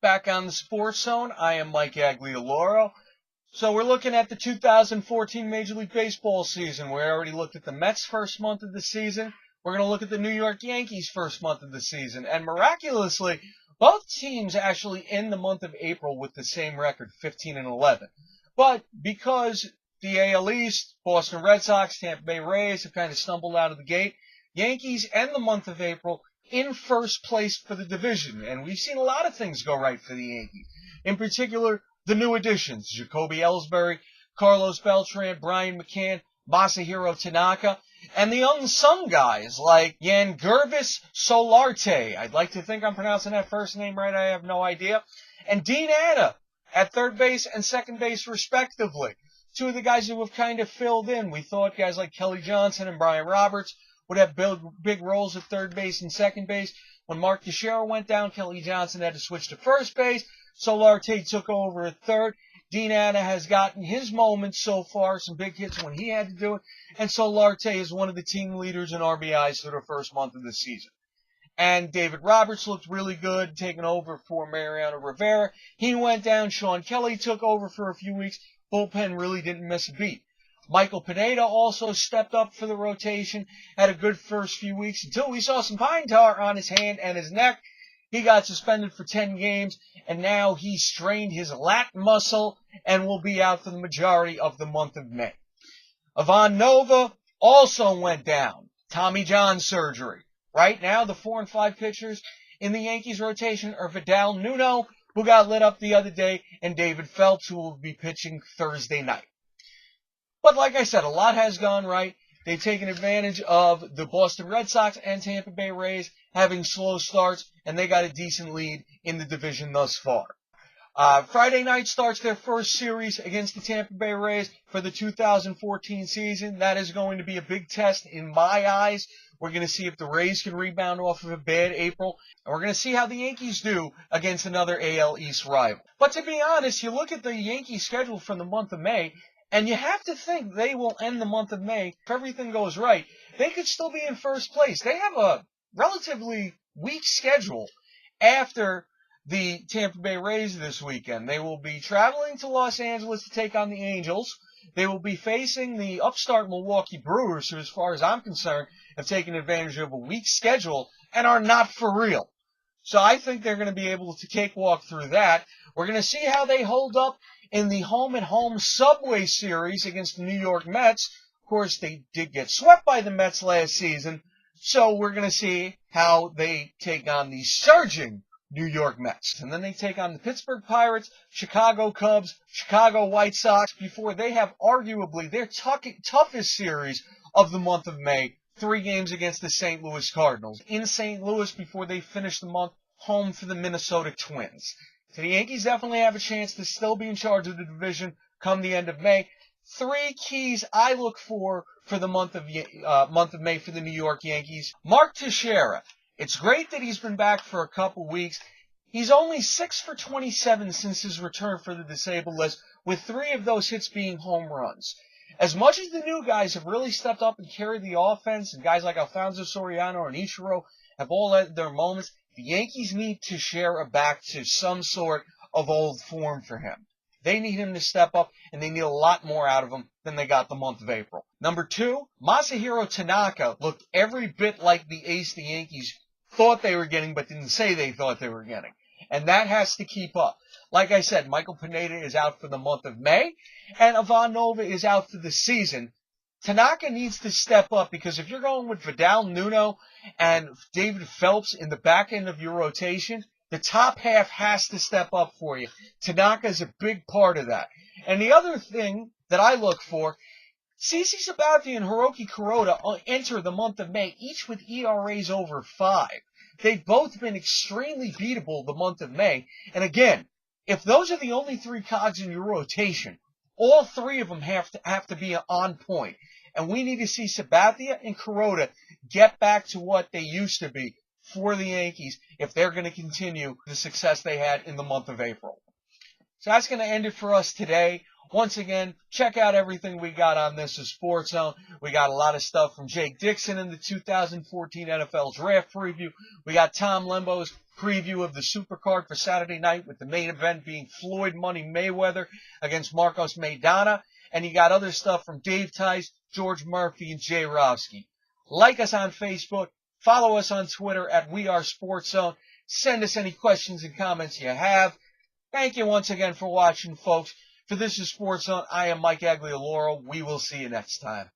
back on the Sports Zone. I am Mike Aglialoro. So we're looking at the 2014 Major League Baseball season. We already looked at the Mets' first month of the season. We're going to look at the New York Yankees' first month of the season. And miraculously, both teams actually end the month of April with the same record, 15-11. But because the AL East, Boston Red Sox, Tampa Bay Rays have kind of stumbled out of the gate, Yankees end the month of April in first place for the division. And we've seen a lot of things go right for the Yankees. In particular, the new additions, Jacoby Ellsbury, Carlos Beltran, Brian McCann, Masahiro Tanaka, and the unsung guys like Yangervis Solarte. I'd like to think I'm pronouncing that first name right. I have no idea. And Dean Atta at third base and second base respectively. Two of the guys who have kind of filled in. We thought guys like Kelly Johnson and Brian Roberts would have big roles at third base and second base. When Mark Teixeira went down, Kelly Johnson had to switch to first base. Solarte took over at third. Dean Atta has gotten his moments so far, some big hits when he had to do it. And Solarte is one of the team leaders in RBIs for the first month of the season. And David Roberts looked really good, taking over for Mariano Rivera. He went down. Sean Kelly took over for a few weeks. Bullpen really didn't miss a beat. Michael Pineda also stepped up for the rotation, had a good first few weeks until we saw some pine tar on his hand and his neck. He got suspended for 10 games, and now he strained his lat muscle and will be out for the majority of the month of May. Ivan Nova also went down. Tommy John surgery. Right now, the 4 and 5 pitchers in the Yankees rotation are Vidal Nuno, who got lit up the other day, and David Phelps, who will be pitching Thursday night. But like I said, a lot has gone right. They've taken advantage of the Boston Red Sox and Tampa Bay Rays having slow starts, and they got a decent lead in the division thus far. Friday night starts their first series against the Tampa Bay Rays for the 2014 season. That is going to be a big test in my eyes. We're going to see if the Rays can rebound off of a bad April, and we're going to see how the Yankees do against another AL East rival. But to be honest, you look at the Yankees schedule for the month of May, and you have to think they will end the month of May. If everything goes right, they could still be in first place. They have a relatively weak schedule after the Tampa Bay Rays this weekend. They will be traveling to Los Angeles to take on the Angels. They will be facing the upstart Milwaukee Brewers, who, as far as I'm concerned, have taken advantage of a weak schedule and are not for real. So I think they're going to be able to cakewalk through that. We're going to see how they hold up in the home-and-home Subway Series against the New York Mets. Of course, they did get swept by the Mets last season, so we're going to see how they take on the surging New York Mets. And then they take on the Pittsburgh Pirates, Chicago Cubs, Chicago White Sox before they have arguably their toughest series of the month of May, 3 games against the St. Louis Cardinals in St. Louis before they finish the month home for the Minnesota Twins. So the Yankees definitely have a chance to still be in charge of the division come the end of May. 3 keys I look for the month of May for the New York Yankees. Mark Teixeira. It's great that he's been back for a couple weeks. He's only 6 for 27 since his return for the disabled list, with 3 of those hits being home runs. As much as the new guys have really stepped up and carried the offense, and guys like Alfonso Soriano and Ichiro have all had their moments, the Yankees need Teixeira back to some sort of old form for him. They need him to step up, and they need a lot more out of him than they got the month of April. Number 2, Masahiro Tanaka looked every bit like the ace the Yankees thought they were getting, but didn't say they thought they were getting. And that has to keep up. Like I said, Michael Pineda is out for the month of May, and Ivan Nova is out for the season. Tanaka needs to step up, because if you're going with Vidal Nuno and David Phelps in the back end of your rotation, the top half has to step up for you. Tanaka is a big part of that. And the other thing that I look for, CC Sabathia and Hiroki Kuroda enter the month of May, each with ERAs over 5. They've both been extremely beatable the month of May. And again, if those are the only 3 cogs in your rotation, all 3 of them have to be on point. And we need to see Sabathia and Kuroda get back to what they used to be for the Yankees if they're going to continue the success they had in the month of April. So that's going to end it for us today Once again, check out everything we got on This is Sports Zone. We got a lot of stuff from Jake Dixon in the 2014 NFL Draft preview. We got Tom Lembo's preview of the Supercard for Saturday night, with the main event being Floyd Money Mayweather against Marcos Maidana. And you got other stuff from Dave Tice, George Murphy, and Jay Rowski. Like us on Facebook. Follow us on Twitter at WeAreSportsZone. Send us any questions and comments you have. Thank you once again for watching, folks. For This is Sports Zone, I am Mike Aglialoro. We will see you next time.